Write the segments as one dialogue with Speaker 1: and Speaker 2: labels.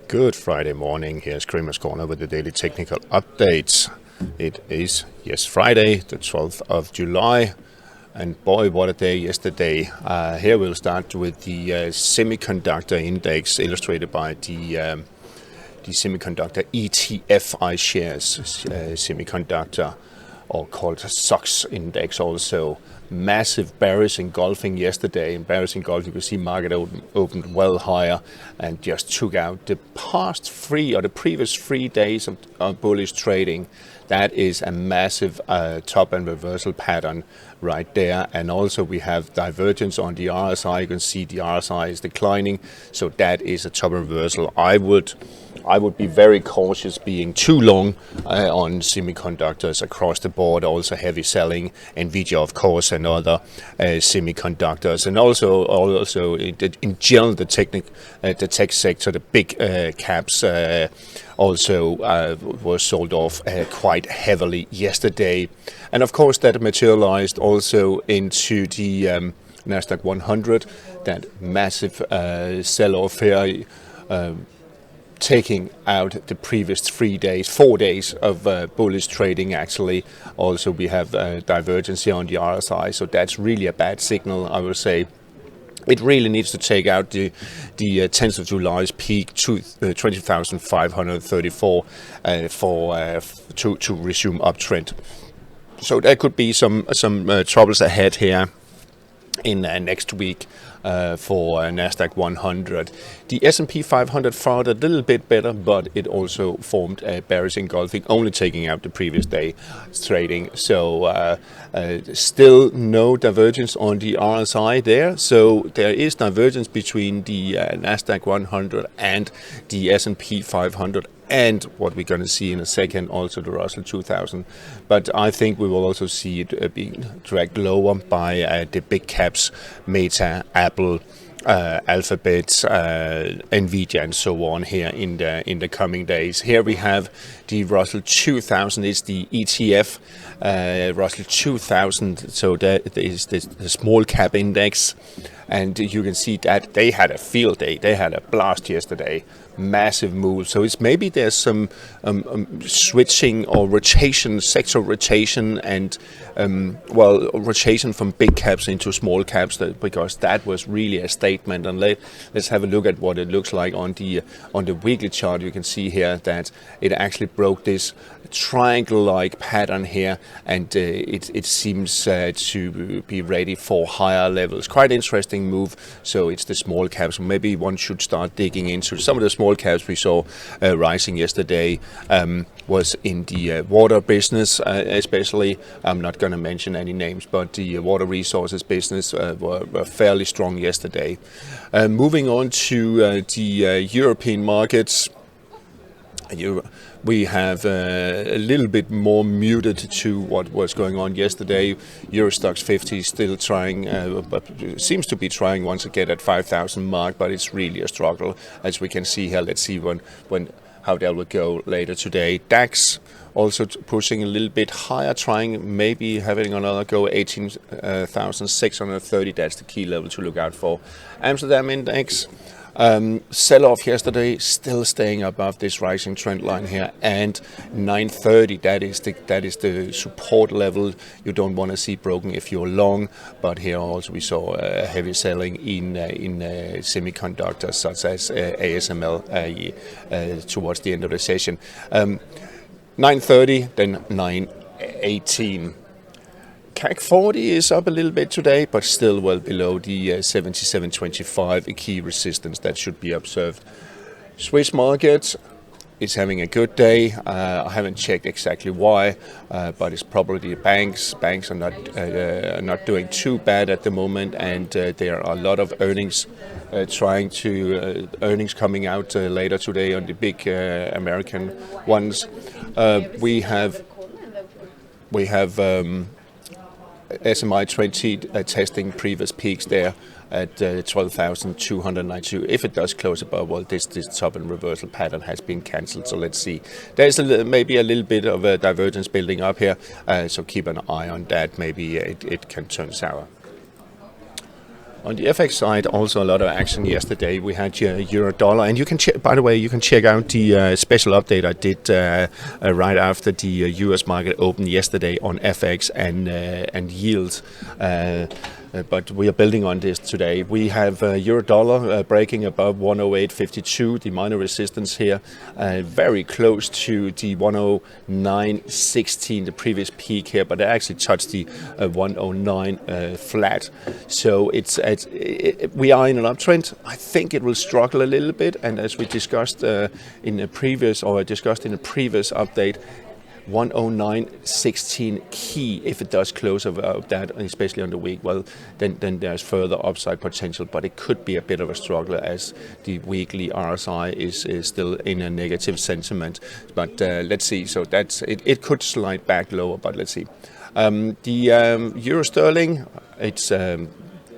Speaker 1: Good Friday morning. Here's Kramer's Corner with the daily technical updates. It is, yes, Friday, the 12th of July. And boy, what a day yesterday. Here we'll start with the semiconductor index illustrated by the semiconductor ETF iShares semiconductor, or called SOX index also. Massive bearish engulfing yesterday. In bearish engulfing, you can see market opened well higher and just took out the previous 3 days of bullish trading. That is a massive top and reversal pattern right there. And also we have divergence on the RSI. You can see the RSI is declining, so that is a top reversal. I would be very cautious being too long on semiconductors across the board. Also heavy selling, Nvidia of course, and other semiconductors, and also in general the tech sector, the big caps also were sold off quite heavily yesterday. And of course that materialized also into the Nasdaq 100, that massive sell-off here, taking out the previous 4 days of bullish trading actually. Also we have divergence here on the RSI, so that's really a bad signal, I would say. It really needs to take out the 10th of July's peak to 20,534 to resume uptrend. So there could be some troubles ahead here in next week for Nasdaq 100. The S&P 500 fared a little bit better, but it also formed a bearish engulfing, only taking out the previous day trading. So still no divergence on the RSI there. So there is divergence between the Nasdaq 100 and the S&P 500. And what we're going to see in a second, also the Russel 2000. But I think we will also see it being dragged lower by the big caps, Meta, Apple, Alphabet, Nvidia, and so on here in the coming days. Here we have the Russel 2000. It's the ETF Russel 2000. So that is the small cap index. And you can see that they had a field day. They had a blast yesterday. Massive move. So it's maybe there's some switching or rotation, sector rotation, and rotation from big caps into small caps, because that was really a statement. And let's have a look at what it looks like on the weekly chart. You can see here that it actually broke this triangle-like pattern here, and it seems to be ready for higher levels. Quite interesting move. So it's the small caps. Maybe one should start digging into some of the small caps we saw rising yesterday. Was in the water business, especially. I'm not going to mention any names, but the water resources business were fairly strong yesterday. Moving on to the European markets. We have a little bit more muted to what was going on yesterday. EUROSTOXX 50 is still trying, but seems to be trying once again at 5,000 mark, but it's really a struggle, as we can see here. Let's see how that will go later today. DAX also pushing a little bit higher, trying maybe having another go, 18,630. That's the key level to look out for. Amsterdam index. Sell-off yesterday, still staying above this rising trend line here, and 930. That is the support level you don't want to see broken if you're long. But here also we saw heavy selling in semiconductors such as ASML towards the end of the session. 930, then 918. CAC 40 is up a little bit today, but still well below the 77.25, a key resistance that should be observed. Swiss market is having a good day. I haven't checked exactly why, but it's probably the banks. Banks are not doing too bad at the moment, and there are a lot of earnings earnings coming out later today on the big American ones. We have SMI 20 testing previous peaks there at 12,292. If it does close above, well, this top and reversal pattern has been cancelled. So let's see. There's maybe a little bit of a divergence building up here. So keep an eye on that. Maybe it can turn sour. On the FX side, also a lot of action yesterday. We had euro dollar, and you can check. By the way, you can check out the special update I did right after the U.S. market opened yesterday on FX and yields. But we are building on this today. We have euro dollar breaking above 108.52, the minor resistance here, very close to the 109.16, the previous peak here, but it actually touched the 109 flat. So we are in an uptrend. I think it will struggle a little bit, and as we discussed in a previous update, 109.16 key. If it does close above that, especially on the week, well, then there's further upside potential, but it could be a bit of a struggle as the weekly RSI is still in a negative sentiment. But let's see. So that's it. It could slide back lower, but let's see. The euro sterling, it's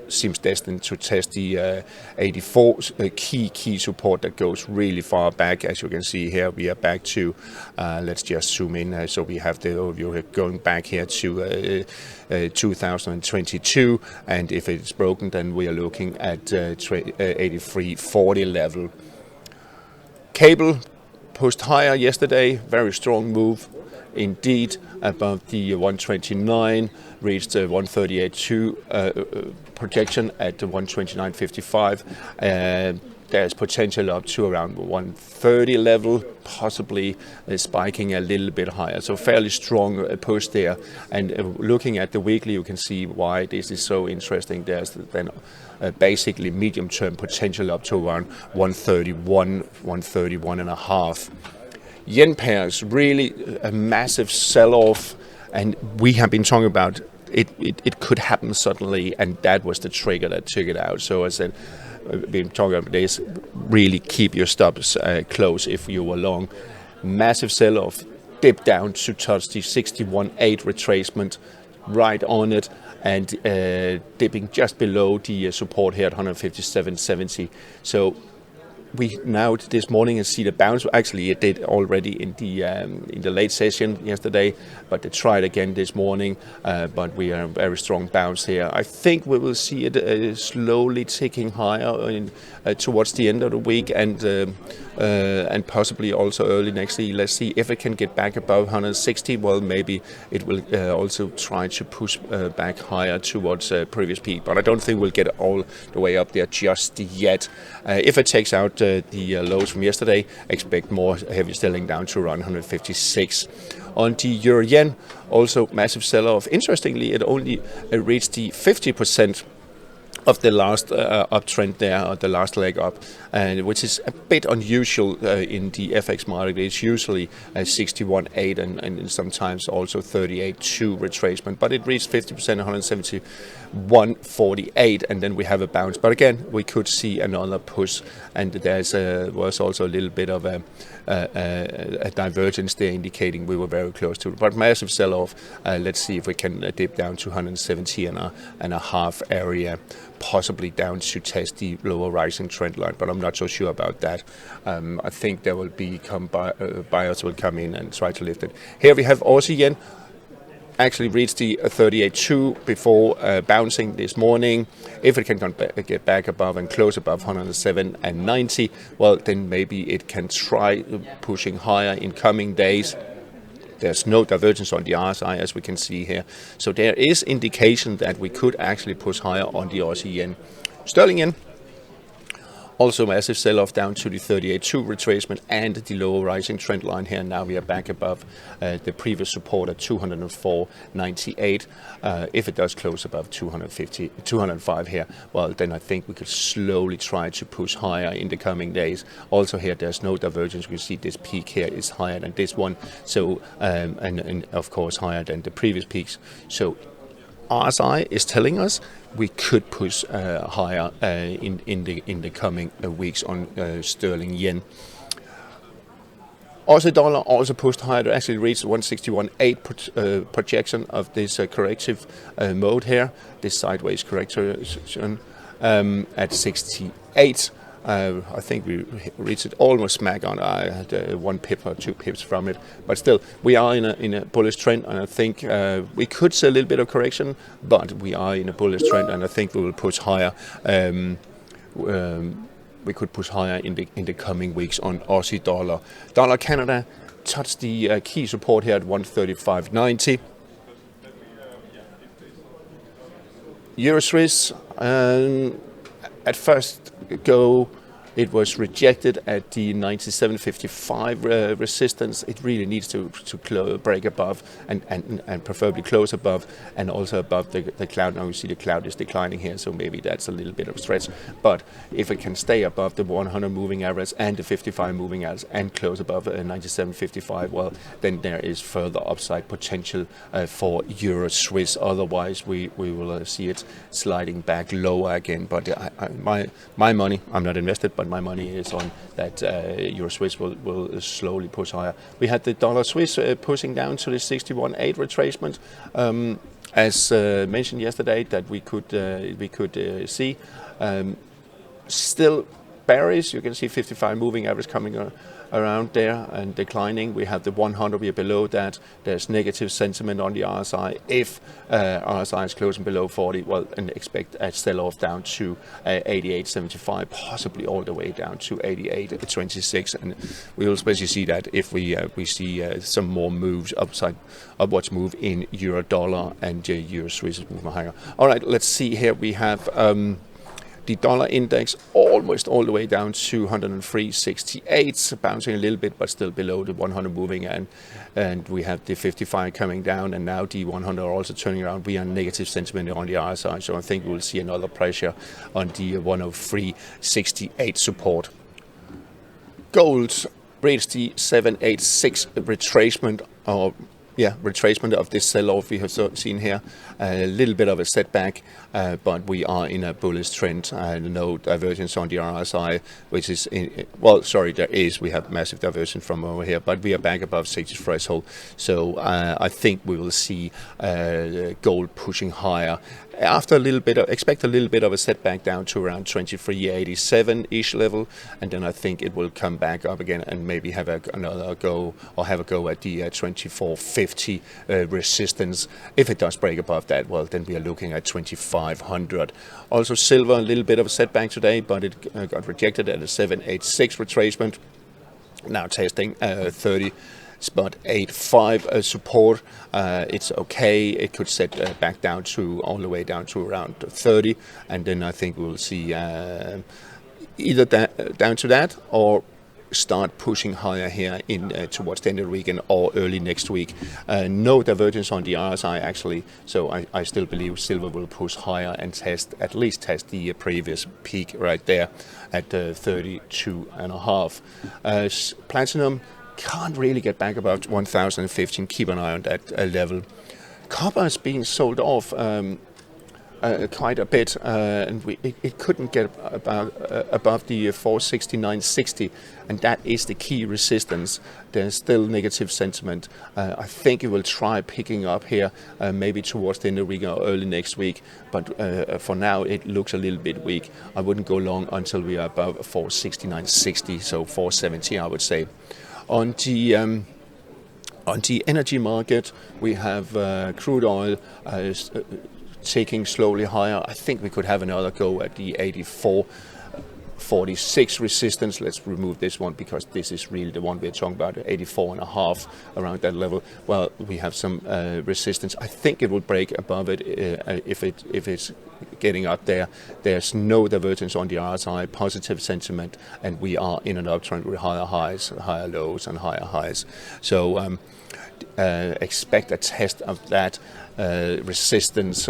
Speaker 1: seems destined to test the 84 key support that goes really far back. As you can see here, we are back to, let's just zoom in, so we have the overview here going back here to 2022, and if it's broken, then we are looking at 83.40 level. Cable pushed higher yesterday, very strong move indeed, above the 129, reached 138.2 projection at 129.55. There's potential up to around 130 level, possibly spiking a little bit higher. So fairly strong push there. And looking at the weekly, you can see why this is so interesting. There's then basically medium-term potential up to around 131 and a half. Yen pairs, really a massive sell-off, and we have been talking about it could happen suddenly, and that was the trigger that took it out. So as I said, we've been talking about this, really keep your stops close if you were long. Massive sell-off, dip down to touch the 61.8 retracement, right on it, and dipping just below the support here at 157.70. So we now this morning see the bounce. Actually, it did already in the late session yesterday, but they tried again this morning. But we are a very strong bounce here. I think we will see it slowly ticking higher towards the end of the week, and possibly also early next week. Let's see if it can get back above 160. Well, maybe it will also try to push back higher towards previous peak, but I don't think we'll get all the way up there just yet. If it takes out the lows from yesterday, expect more heavy selling down to around 156. On the euro yen, also massive sell-off. Interestingly, it only reached the 50% of the last uptrend there, or the last leg up, which is a bit unusual in the FX market. It's usually 61.8 and sometimes also 38.2 retracement, but it reached 50%, 171.48, and then we have a bounce. But again, we could see another push, and there's was also a little bit of a divergence there, indicating we were very close to it. But massive sell-off. Let's see if we can dip down to 170 and a half area, possibly down to test the lower rising trend line, but I'm not so sure about that. I think there will be buyers will come in and try to lift it. Here we have Aussie yen, actually reached the 38.2 before bouncing this morning. If it can get back above and close above 107.90, well, then maybe it can try pushing higher in coming days. There's no divergence on the RSI, as we can see here. So there is indication that we could actually push higher on the Aussie yen. Sterling yen, also massive sell-off down to the 38.2 retracement and the lower rising trend line here. Now we are back above the previous support at 204.98. If it does close above 205 here, well, then I think we could slowly try to push higher in the coming days. Also here, there's no divergence. We see this peak here is higher than this one, so and of course higher than the previous peaks. So RSI is telling us we could push higher in the coming weeks on sterling yen. Aussie dollar also pushed higher to actually reach 161.8 projection of this corrective mode here, this sideways correction at 68. I think we reached it almost smack on. I had 1 pip or 2 pips from it, but still we are in a bullish trend, and I think we could see a little bit of correction, but we are in a bullish trend, and I think we will push higher. We could push higher in the coming weeks on Aussie dollar. Dollar Canada touched the key support here at 135.90. EURUSD, at first go, it was rejected at the 97.55 resistance. It really needs to break above and preferably close above, and also above the cloud. Now you see the cloud is declining here, so maybe that's a little bit of a stretch. But if it can stay above the 100 moving average and the 55 moving average and close above 97.55, well, then there is further upside potential for EURUSD. Otherwise, we will see it sliding back lower again. But my money, I'm not invested, but my money is on that EURUSD will slowly push higher. We had the dollar Swiss pushing down to the 61.8 retracement, as mentioned yesterday, that we could see. Still bearish. You can see 55 moving average coming around there and declining. We have the 100, we are below that. There's negative sentiment on the RSI. If RSI is closing below 40, well, and expect a sell-off down to 88.75, possibly all the way down to 88.26, and we will especially see that if we see some more moves upwards move in euro dollar, and EURUSD moving higher. All right, let's see here. We have the dollar index almost all the way down to 103.68, bouncing a little bit, but still below the 100 moving, and we have the 55 coming down, and now the 100 are also turning around. We are negative sentiment on the RSI, so I think we'll see another pressure on the 103.68 support. Gold reached the 786 retracement, retracement of this sell-off we have seen here. A little bit of a setback, but we are in a bullish trend. No divergence on the RSI, which is we have massive divergence from over here, but we are back above 60 threshold. So I think we will see gold pushing higher. After expect a little bit of a setback down to around 23.87-ish level, and then I think it will come back up again and maybe have another go, or have a go at the 24.50 resistance. If it does break above that, well, then we are looking at 2500. Also silver, a little bit of a setback today, but it got rejected at a 786 retracement. Now testing 30.85 support. It's okay. It could set back down to all the way down to around 30, and then I think we'll see either down to that or start pushing higher here in towards the end of the weekend or early next week. No divergence on the RSI actually, so I still believe silver will push higher and at least test the previous peak right there at 32.5. Platinum can't really get back above 1015. Keep an eye on that level. Copper is being sold off quite a bit, and it couldn't get above the 469.60, and that is the key resistance. There's still negative sentiment. I think it will try picking up here maybe towards the end of the week or early next week, but for now it looks a little bit weak. I wouldn't go long until we are above 469.60, so 470 I would say. On the energy market, we have crude oil taking slowly higher. I think we could have another go at the 84.46 resistance. Let's remove this one because this is really the one we're talking about, 84.5, around that level. Well, we have some resistance. I think it will break above it if it's getting up there. There's no divergence on the RSI, positive sentiment, and we are in an uptrend with higher highs, higher lows, and higher highs. So expect a test of that resistance.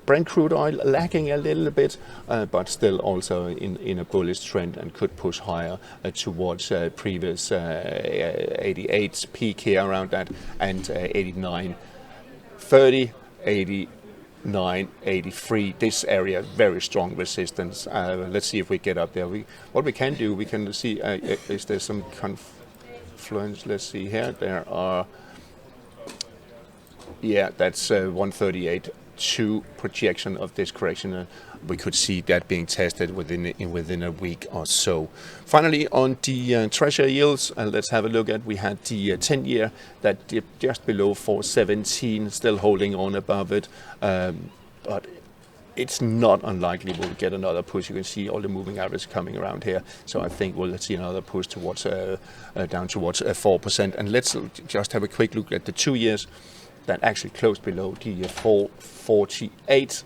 Speaker 1: Brent crude oil lacking a little bit, but still also in a bullish trend and could push higher towards previous 88 peak here around that, and 89.30, 89.83. This area, very strong resistance. Let's see if we get up there. What we can do, we can see is there some confluence. Let's see here. There are. Yeah, that's 138. 2 projection of this correction. We could see that being tested within a week or so. Finally, on the treasury yields, let's have a look at. We had the 10-year that dipped just below 4.17, still holding on above it, but it's not unlikely we'll get another push. You can see all the moving averages coming around here. So I think we'll see another push towards down towards 4%. And let's just have a quick look at the 2 years that actually closed below the 4.48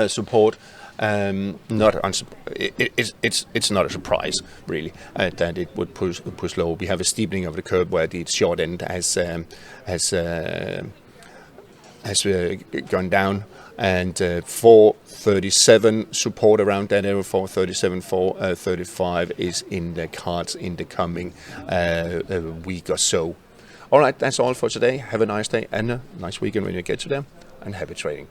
Speaker 1: support. It's not a surprise really that it would push low. We have a steepening of the curve where the short end has gone down, and 437 support around that area, 437, 435 is in the cards in the coming week or so. All right, that's all for today. Have a nice day and a nice weekend when you get to them, and happy trading.